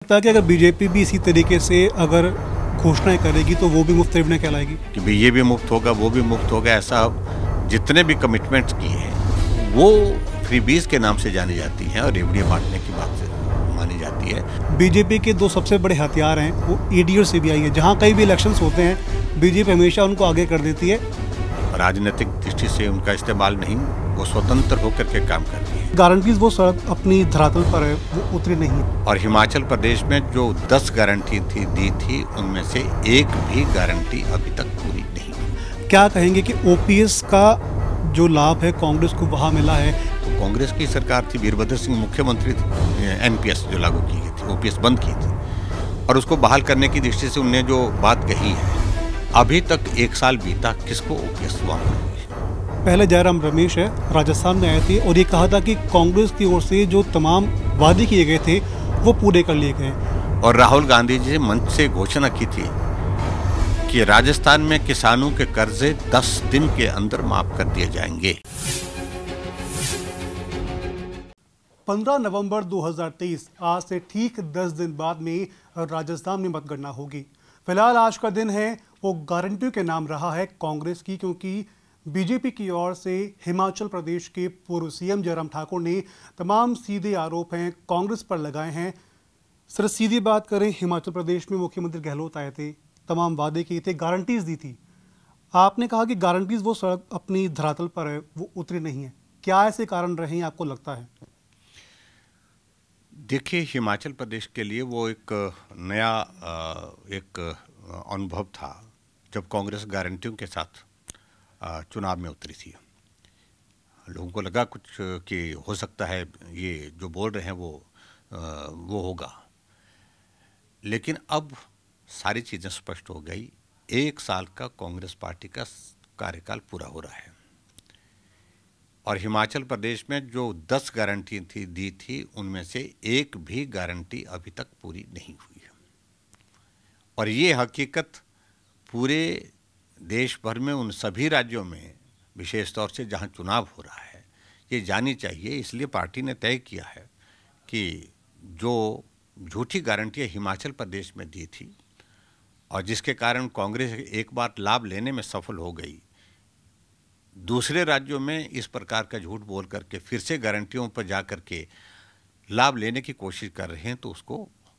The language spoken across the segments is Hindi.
लगता है कि अगर बीजेपी भी इसी तरीके से अगर घोषणाएं करेगी तो वो भी मुफ्त रेवड़ियां कहलाएगी। कि ये भी मुफ्त होगा, वो भी मुफ्त होगा, ऐसा जितने भी कमिटमेंट्स किए हैं वो फ्रीबीज के नाम से जानी जाती हैं और रेवड़ियां बांटने की बात से मानी जाती है। बीजेपी के दो सबसे बड़े हथियार हैं वो ईडी और सीबीआई है। जहां कहीं भी इलेक्शंस होते हैं बीजेपी हमेशा उनको आगे कर देती है। राजनीतिक दृष्टि से उनका इस्तेमाल नहीं, वो स्वतंत्र होकर के काम कर रही है। गारंटीज वो सड़क अपनी धरातल पर है, वो उतरी नहीं। और हिमाचल प्रदेश में जो 10 गारंटी दी थी उनमें से एक भी गारंटी अभी तक पूरी नहीं हुई। क्या कहेंगे कि ओपीएस का जो लाभ है कांग्रेस को वहां मिला है? तो कांग्रेस की सरकार थी, वीरभद्र सिंह मुख्यमंत्री थे, एनपीएस जो लागू की गई थी, ओपीएस बंद की थी और उसको बहाल करने की दृष्टि से उन्होंने जो बात कही है, अभी तक 1 साल बीता, किसको ओपीएस वहां पर हुई। पहले जयराम रमेश है राजस्थान में आए थे और ये कहा था कि कांग्रेस की ओर से जो तमाम वादे किए गए थे वो पूरे कर लिए गए। और राहुल गांधी जी ने मंच से घोषणा की थी कि राजस्थान में किसानों के कर्जे 10 दिन के अंदर माफ कर दिए जाएंगे। 15 नवंबर 2023 आज से ठीक 10 दिन बाद में राजस्थान में मतगणना होगी। फिलहाल आज का दिन है वो गारंटियों के नाम रहा है कांग्रेस की, क्योंकि बीजेपी की ओर से हिमाचल प्रदेश के पूर्व सीएम जयराम ठाकुर ने तमाम सीधे आरोप हैं कांग्रेस पर लगाए हैं। सर सीधी बात करें, हिमाचल प्रदेश में मुख्यमंत्री गहलोत आए थे, तमाम वादे किए थे, गारंटीज दी थी। आपने कहा कि गारंटीज वो सड़क अपनी धरातल पर है, वो उतरी नहीं है। क्या ऐसे कारण रहे हैं आपको लगता है? देखिए, हिमाचल प्रदेश के लिए वो एक नया एक अनुभव था जब कांग्रेस गारंटियों के साथ चुनाव में उतरी थी। लोगों को लगा कुछ कि हो सकता है ये जो बोल रहे हैं वो होगा, लेकिन अब सारी चीज़ें स्पष्ट हो गई। 1 साल का कांग्रेस पार्टी का कार्यकाल पूरा हो रहा है और हिमाचल प्रदेश में जो 10 गारंटी दी थी उनमें से एक भी गारंटी अभी तक पूरी नहीं हुई है। और ये हकीकत पूरे देश भर में उन सभी राज्यों में, विशेष तौर से जहां चुनाव हो रहा है, ये जानी चाहिए। इसलिए पार्टी ने तय किया है कि जो झूठी गारंटियां हिमाचल प्रदेश में दी थी और जिसके कारण कांग्रेस एक बार लाभ लेने में सफल हो गई, दूसरे राज्यों में इस प्रकार का झूठ बोल करके फिर से गारंटियों पर जा करके लाभ लेने की कोशिश कर रहे हैं, तो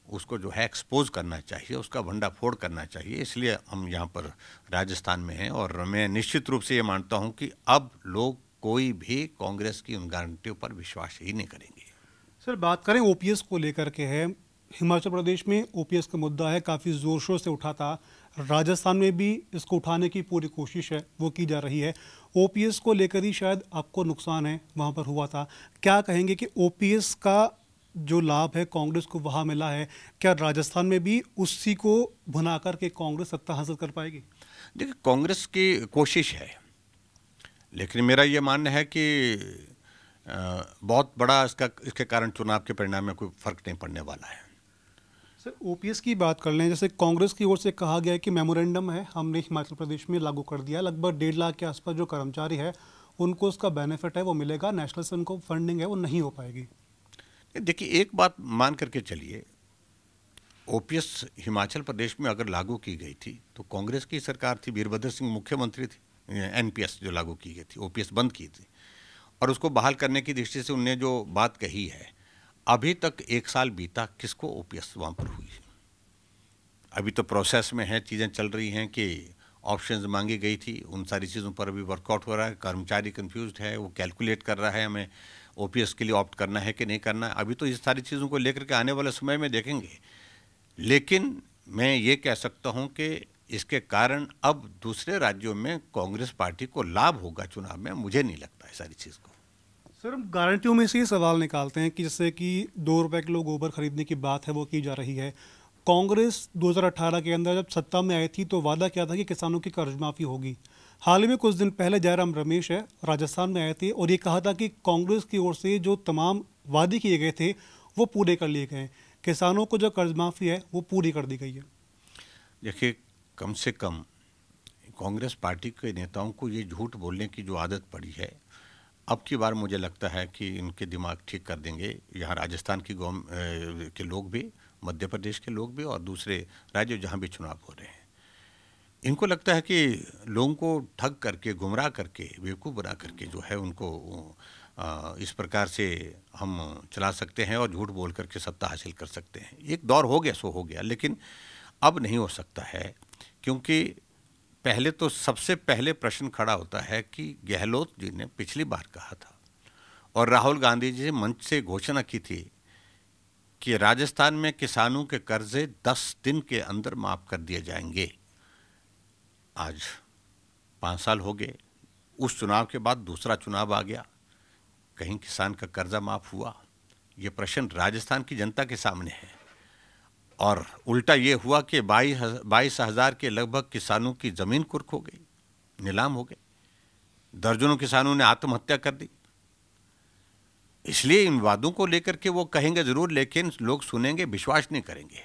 उसको जो है एक्सपोज करना चाहिए, उसका भंडाफोड़ करना चाहिए। इसलिए हम यहाँ पर राजस्थान में हैं और मैं निश्चित रूप से ये मानता हूँ कि अब लोग कोई भी कांग्रेस की उन गारंटियों पर विश्वास ही नहीं करेंगे। सर बात करें ओपीएस को लेकर के है, हिमाचल प्रदेश में ओपीएस का मुद्दा है, काफ़ी ज़ोर शोर से उठा था। राजस्थान में भी इसको उठाने की पूरी कोशिश है, वो की जा रही है। ओपीएस को लेकर ही शायद आपको नुकसान है, वहाँ पर हुआ था। क्या कहेंगे कि ओपीएस का जो लाभ है कांग्रेस को वहाँ मिला है, क्या राजस्थान में भी उसी को भुना कर के कांग्रेस सत्ता हासिल कर पाएगी? देखिए, कांग्रेस की कोशिश है, लेकिन मेरा ये मानना है कि बहुत बड़ा इसके कारण चुनाव के परिणाम में कोई फर्क नहीं पड़ने वाला है। सर ओपीएस की बात कर लें, जैसे कांग्रेस की ओर से कहा गया है कि मेमोरेंडम है, हमने हिमाचल प्रदेश में लागू कर दिया। लगभग 1.5 लाख के आसपास जो कर्मचारी है उनको उसका बेनिफिट है वो मिलेगा, नेशनल से उनको फंडिंग है वो नहीं हो पाएगी। देखिए, एक बात मान करके चलिए, ओपीएस हिमाचल प्रदेश में अगर लागू की गई थी तो कांग्रेस की सरकार थी, वीरभद्र सिंह मुख्यमंत्री थी, एनपीएस जो लागू की गई थी, ओपीएस बंद की थी और उसको बहाल करने की दृष्टि से उन्होंने जो बात कही है, अभी तक 1 साल बीता, किसको ओपीएस वहाँ पर हुई। अभी तो प्रोसेस में है, चीज़ें चल रही हैं कि ऑप्शंस मांगी गई थी, उन सारी चीज़ों पर अभी वर्कआउट हो रहा है। कर्मचारी कंफ्यूज्ड है, वो कैलकुलेट कर रहा है हमें ओपीएस के लिए ऑप्ट करना है कि नहीं करना है। अभी तो इस सारी चीज़ों को लेकर के आने वाले समय में देखेंगे, लेकिन मैं ये कह सकता हूँ कि इसके कारण अब दूसरे राज्यों में कांग्रेस पार्टी को लाभ होगा चुनाव में। मुझे नहीं लगता है सारी चीज़ को। सर हम गारंटियों में से ही सवाल निकालते हैं कि जैसे कि 2 रुपए किलो गोबर खरीदने की बात है वो की जा रही है। कांग्रेस 2018 के अंदर जब सत्ता में आई थी तो वादा किया था कि किसानों की कर्ज माफ़ी होगी। हाल ही में कुछ दिन पहले जयराम रमेश है राजस्थान में आए थे और ये कहा था कि कांग्रेस की ओर से जो तमाम वादे किए गए थे वो पूरे कर लिए गए। किसानों को जो कर्ज माफ़ी है वो पूरी कर दी गई है। देखिए, कम से कम कांग्रेस पार्टी के नेताओं को ये झूठ बोलने की जो आदत पड़ी है, अब की बार मुझे लगता है कि इनके दिमाग ठीक कर देंगे यहाँ राजस्थान की के लोग भी मध्य प्रदेश के लोग भी और दूसरे राज्य जहाँ भी चुनाव हो रहे हैं। इनको लगता है कि लोगों को ठग करके, गुमराह करके, बेवकूफ़ बना करके जो है उनको इस प्रकार से हम चला सकते हैं और झूठ बोल करके सत्ता हासिल कर सकते हैं। एक दौर हो गया सो हो गया, लेकिन अब नहीं हो सकता है, क्योंकि पहले तो सबसे पहले प्रश्न खड़ा होता है कि गहलोत जी ने पिछली बार कहा था और राहुल गांधी जी ने मंच से घोषणा की थी कि राजस्थान में किसानों के कर्जे 10 दिन के अंदर माफ कर दिए जाएंगे। आज 5 साल हो गए, उस चुनाव के बाद दूसरा चुनाव आ गया, कहीं किसान का कर्जा माफ हुआ? ये प्रश्न राजस्थान की जनता के सामने है। और उल्टा ये हुआ कि 22,000 के लगभग किसानों की जमीन कुर्क हो गई, नीलाम हो गई, दर्जनों किसानों ने आत्महत्या कर दी। इसलिए इन वादों को लेकर के वो कहेंगे जरूर, लेकिन लोग सुनेंगे, विश्वास नहीं करेंगे।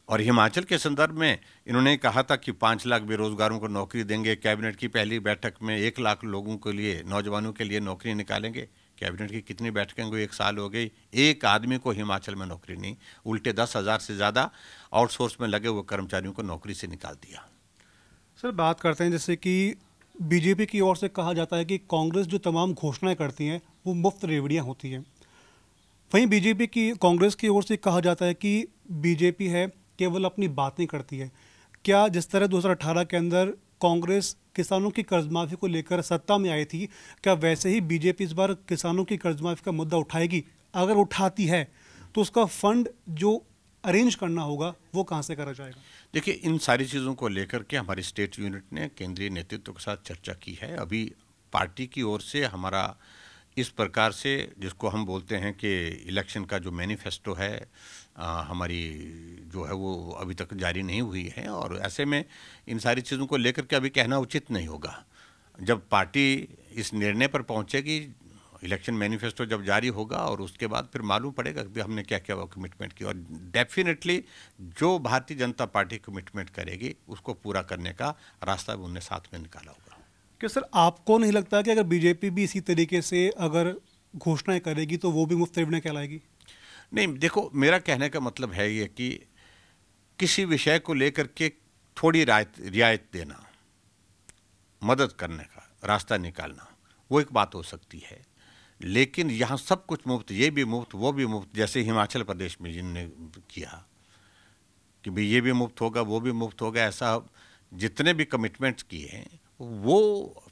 और हिमाचल के संदर्भ में इन्होंने कहा था कि 5 लाख बेरोजगारों को नौकरी देंगे, कैबिनेट की पहली बैठक में 1 लाख लोगों के लिए, नौजवानों के लिए नौकरी निकालेंगे। कैबिनेट की कितनी बैठकें हुई? 1 साल हो गई, एक आदमी को हिमाचल में नौकरी नहीं। उल्टे 10,000 से ज़्यादा आउटसोर्स में लगे हुए कर्मचारियों को नौकरी से निकाल दिया। सर, बात करते हैं जैसे कि बीजेपी की ओर से कहा जाता है कि कांग्रेस जो तमाम घोषणाएं करती हैं वो मुफ्त रेवड़ियां होती हैं। वहीं बीजेपी की कांग्रेस की ओर से कहा जाता है कि बीजेपी है केवल अपनी बातें करती है। क्या जिस तरह 2018 के अंदर कांग्रेस किसानों की कर्जमाफी को लेकर सत्ता में आई थी, क्या वैसे ही बीजेपी इस बार किसानों की कर्जमाफी का मुद्दा उठाएगी? अगर उठाती है तो उसका फंड जो अरेंज करना होगा वो कहाँ से करा जाएगा? देखिए, इन सारी चीज़ों को लेकर के हमारी स्टेट यूनिट ने केंद्रीय नेतृत्व के साथ चर्चा की है। अभी पार्टी की ओर से हमारा इस प्रकार से, जिसको हम बोलते हैं कि इलेक्शन का जो मैनिफेस्टो है, हमारी जो है वो अभी तक जारी नहीं हुई है। और ऐसे में इन सारी चीज़ों को लेकर के अभी कहना उचित नहीं होगा। जब पार्टी इस निर्णय पर पहुंचेगी, इलेक्शन मैनिफेस्टो जब जारी होगा, और उसके बाद फिर मालूम पड़ेगा कि हमने क्या क्या कमिटमेंट की। और डेफिनेटली जो भारतीय जनता पार्टी कमिटमेंट करेगी उसको पूरा करने का रास्ता उन्हें साथ में निकाला होगा। क्या सर, आपको नहीं लगता कि अगर बीजेपी भी इसी तरीके से अगर घोषणाएं करेगी तो वो भी मुफ्त रेवड़ियां कहलाएगी? नहीं, देखो, मेरा कहने का मतलब है ये कि किसी विषय को लेकर के थोड़ी रियायत देना, मदद करने का रास्ता निकालना, वो एक बात हो सकती है। लेकिन यहाँ सब कुछ मुफ्त, ये भी मुफ्त, वो भी मुफ्त, जैसे हिमाचल प्रदेश में जिनने किया कि भाई ये भी मुफ्त होगा, वो भी मुफ्त होगा, ऐसा जितने भी कमिटमेंट्स किए हैं वो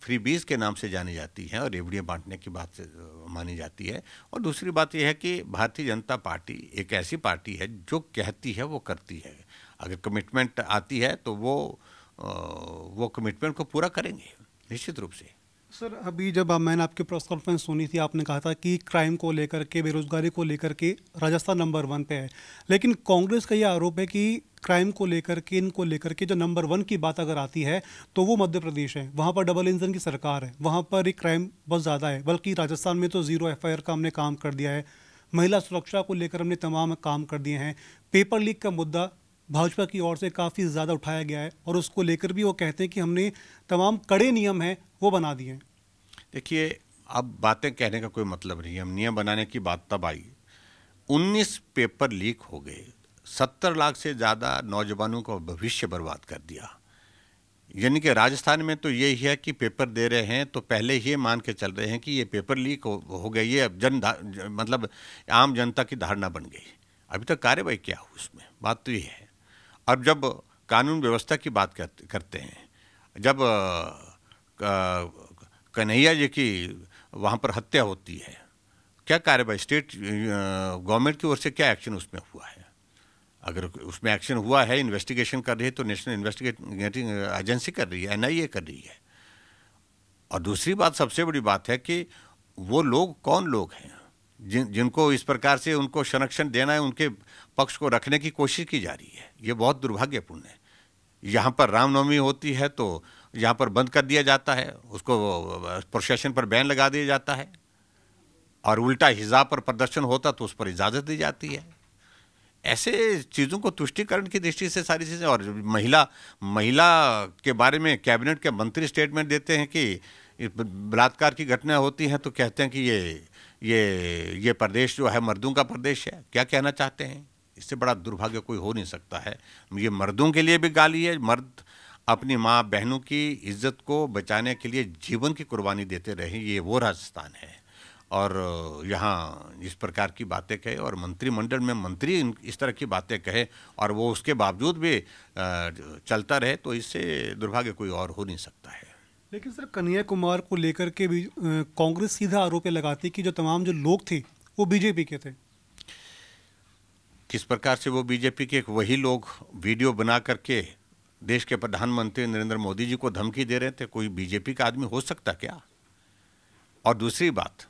फ्रीबीज के नाम से जानी जाती हैं और रेवड़ियाँ बांटने की बात से मानी जाती है। और दूसरी बात यह है कि भारतीय जनता पार्टी एक ऐसी पार्टी है जो कहती है वो करती है। अगर कमिटमेंट आती है तो वो कमिटमेंट को पूरा करेंगे निश्चित रूप से। सर, अभी जब मैंने आपकी प्रेस कॉन्फ्रेंस सुनी थी, आपने कहा था कि क्राइम को लेकर के, बेरोजगारी को लेकर के राजस्थान नंबर 1 पे है। लेकिन कांग्रेस का यह आरोप है कि क्राइम को लेकर के, इनको लेकर के जो नंबर 1 की बात अगर आती है तो वो मध्य प्रदेश है। वहाँ पर डबल इंजन की सरकार है, वहाँ पर एक क्राइम बहुत ज़्यादा है। बल्कि राजस्थान में तो 0 FIR का हमने काम कर दिया है। महिला सुरक्षा को लेकर हमने तमाम काम कर दिए हैं। पेपर लीक का मुद्दा भाजपा की ओर से काफ़ी ज़्यादा उठाया गया है और उसको लेकर भी वो कहते हैं कि हमने तमाम कड़े नियम हैं वो बना दिए हैं। देखिए, अब बातें कहने का कोई मतलब नहीं है। हम नियम बनाने की बात तब आई, 19 पेपर लीक हो गए, 70 लाख से ज़्यादा नौजवानों का भविष्य बर्बाद कर दिया। यानी कि राजस्थान में तो यही है कि पेपर दे रहे हैं तो पहले ही मान के चल रहे हैं कि ये पेपर लीक हो गई, ये मतलब आम जनता की धारणा बन गई। अभी तक कार्रवाई क्या हो उसमें, बात तो ये है। अब जब कानून व्यवस्था की बात करते हैं, जब कन्हैया जी की वहाँ पर हत्या होती है, क्या कार्रवाई स्टेट गवर्नमेंट की ओर से क्या एक्शन उसमें हुआ है? अगर उसमें एक्शन हुआ है, इन्वेस्टिगेशन कर रही है तो नेशनल इन्वेस्टिगेटिंग एजेंसी कर रही है, NIA कर रही है। और दूसरी बात, सबसे बड़ी बात है कि वो लोग कौन लोग हैं जिनको इस प्रकार से उनको संरक्षण देना है, उनके पक्ष को रखने की कोशिश की जा रही है। ये बहुत दुर्भाग्यपूर्ण है। यहाँ पर रामनवमी होती है तो यहाँ पर बंद कर दिया जाता है, उसको प्रशासन पर बैन लगा दिया जाता है, और उल्टा हिजाब पर प्रदर्शन होता तो उस पर इजाज़त दी जाती है। ऐसे चीज़ों को तुष्टिकरण की दृष्टि से सारी चीज़ें। और महिला के बारे में कैबिनेट के मंत्री स्टेटमेंट देते हैं कि बलात्कार की घटना होती हैं तो कहते हैं कि ये प्रदेश जो है मर्दों का प्रदेश है। क्या कहना चाहते हैं? इससे बड़ा दुर्भाग्य कोई हो नहीं सकता है। ये मर्दों के लिए भी गाली है। मर्द अपनी माँ बहनों की इज्जत को बचाने के लिए जीवन की कुर्बानी देते रहे, ये वो राजस्थान है। और यहाँ इस प्रकार की बातें कहे और मंत्रिमंडल में मंत्री इस तरह की बातें कहे और वो उसके बावजूद भी चलता रहे, तो इससे दुर्भाग्य कोई और हो नहीं सकता है। लेकिन सर, कन्हैया कुमार को लेकर के भी कांग्रेस सीधा आरोप लगाती कि जो तमाम जो लोग थे वो बीजेपी के थे। किस प्रकार से वो बीजेपी के वही लोग वीडियो बना करके देश के प्रधानमंत्री नरेंद्र मोदी जी को धमकी दे रहे थे? कोई बीजेपी का आदमी हो सकता क्या? और दूसरी बात,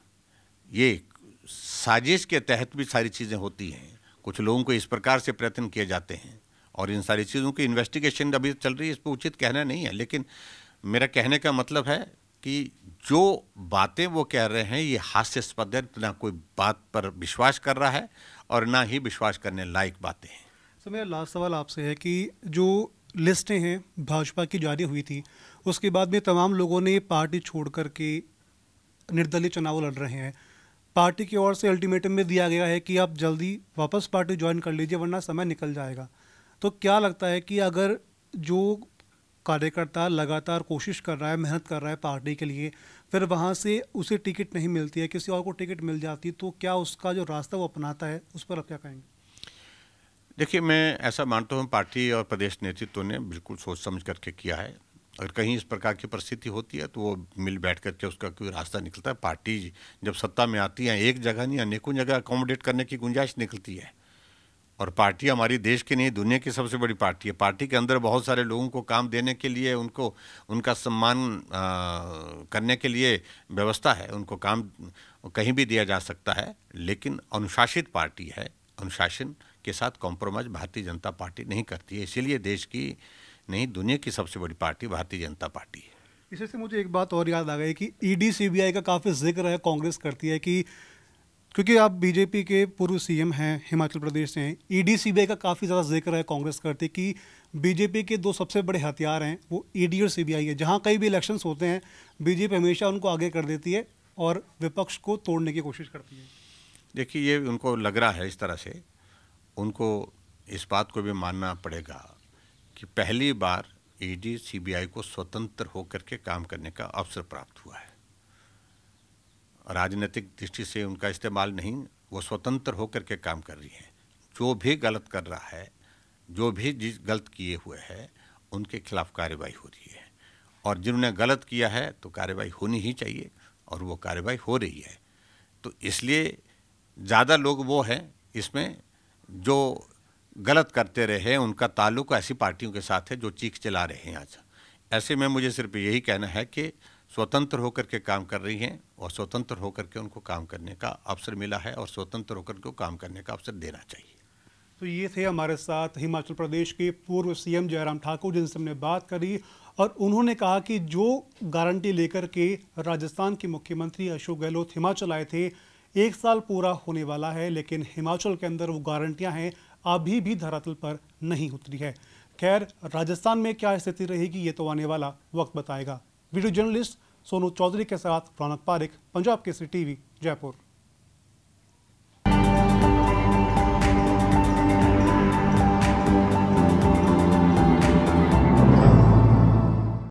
ये साजिश के तहत भी सारी चीज़ें होती हैं। कुछ लोगों को इस प्रकार से प्रयत्न किए जाते हैं और इन सारी चीज़ों की इन्वेस्टिगेशन अभी चल रही है, इस पर उचित कहना नहीं है। लेकिन मेरा कहने का मतलब है कि जो बातें वो कह रहे हैं ये हास्यास्पद है। ना कोई बात पर विश्वास कर रहा है और ना ही विश्वास करने लायक बातें हैं। सर, मेरा लास्ट सवाल आपसे है कि जो लिस्टें हैं भाजपा की जारी हुई थी, उसके बाद में तमाम लोगों ने पार्टी छोड़ कर के निर्दलीय चुनाव लड़ रहे हैं। पार्टी की ओर से अल्टीमेटम में दिया गया है कि आप जल्दी वापस पार्टी ज्वाइन कर लीजिए वरना समय निकल जाएगा। तो क्या लगता है कि अगर जो कार्यकर्ता लगातार कोशिश कर रहा है, मेहनत कर रहा है पार्टी के लिए, फिर वहाँ से उसे टिकट नहीं मिलती है, किसी और को टिकट मिल जाती, तो क्या उसका जो रास्ता वो अपनाता है, उस पर आप क्या कहेंगे? देखिए, मैं ऐसा मानता हूँ पार्टी और प्रदेश नेतृत्व ने बिल्कुल सोच समझ करके किया है। अगर कहीं इस प्रकार की परिस्थिति होती है तो वो मिल बैठ करके उसका कोई रास्ता निकलता है। पार्टी जब सत्ता में आती है, एक जगह नहीं अनेकों जगह अकोमोडेट करने की गुंजाइश निकलती है। और पार्टी हमारी देश की नहीं, दुनिया की सबसे बड़ी पार्टी है। पार्टी के अंदर बहुत सारे लोगों को काम देने के लिए, उनको उनका सम्मान करने के लिए व्यवस्था है। उनको काम कहीं भी दिया जा सकता है, लेकिन अनुशासित पार्टी है। अनुशासन के साथ कॉम्प्रोमाइज भारतीय जनता पार्टी नहीं करती है। इसीलिए देश की नहीं, दुनिया की सबसे बड़ी पार्टी भारतीय जनता पार्टी है। इसी से मुझे एक बात और याद आ गई कि ईडी सीबीआई का काफ़ी जिक्र है, कांग्रेस करती है कि क्योंकि आप बीजेपी के पूर्व सीएम हैं, हिमाचल प्रदेश से हैं, ईडी सीबीआई का काफ़ी ज़्यादा जिक्र है, कांग्रेस करती है कि बीजेपी के दो सबसे बड़े हथियार हैं वो ईडी और सीबीआई है। जहाँ कहीं भी इलेक्शंस होते हैं बीजेपी हमेशा उनको आगे कर देती है और विपक्ष को तोड़ने की कोशिश करती है। देखिए, ये उनको लग रहा है इस तरह से, उनको इस बात को भी मानना पड़ेगा कि पहली बार ईडी सीबीआई को स्वतंत्र होकर के काम करने का अवसर प्राप्त हुआ है। राजनीतिक दृष्टि से उनका इस्तेमाल नहीं, वो स्वतंत्र होकर के काम कर रही है। जो भी गलत कर रहा है, जो भी जिस गलत किए हुए हैं, उनके खिलाफ कार्रवाई हो रही है। और जिन्होंने गलत किया है तो कार्रवाई होनी ही चाहिए और वो कार्रवाई हो रही है। तो इसलिए ज़्यादा लोग वो हैं इसमें जो गलत करते रहे, उनका ताल्लुक ऐसी पार्टियों के साथ है जो चीख चला रहे हैं आज। ऐसे में मुझे सिर्फ यही कहना है कि स्वतंत्र होकर के काम कर रही हैं और स्वतंत्र होकर के उनको काम करने का अवसर मिला है और स्वतंत्र होकर के काम करने का अवसर देना चाहिए। तो ये थे हमारे साथ हिमाचल प्रदेश के पूर्व सीएम जयराम ठाकुर, जिनसे हमने बात करी और उन्होंने कहा कि जो गारंटी लेकर के राजस्थान के मुख्यमंत्री अशोक गहलोत हिमाचल आए थे, 1 साल पूरा होने वाला है, लेकिन हिमाचल के अंदर वो गारंटियां हैं अभी भी धरातल पर नहीं उतरी है। खैर, राजस्थान में क्या स्थिति रहेगी ये तो आने वाला वक्त बताएगा। वीडियो जर्नलिस्ट सोनू चौधरी के साथ रौनक पारिक, पंजाब केसरी टीवी, जयपुर।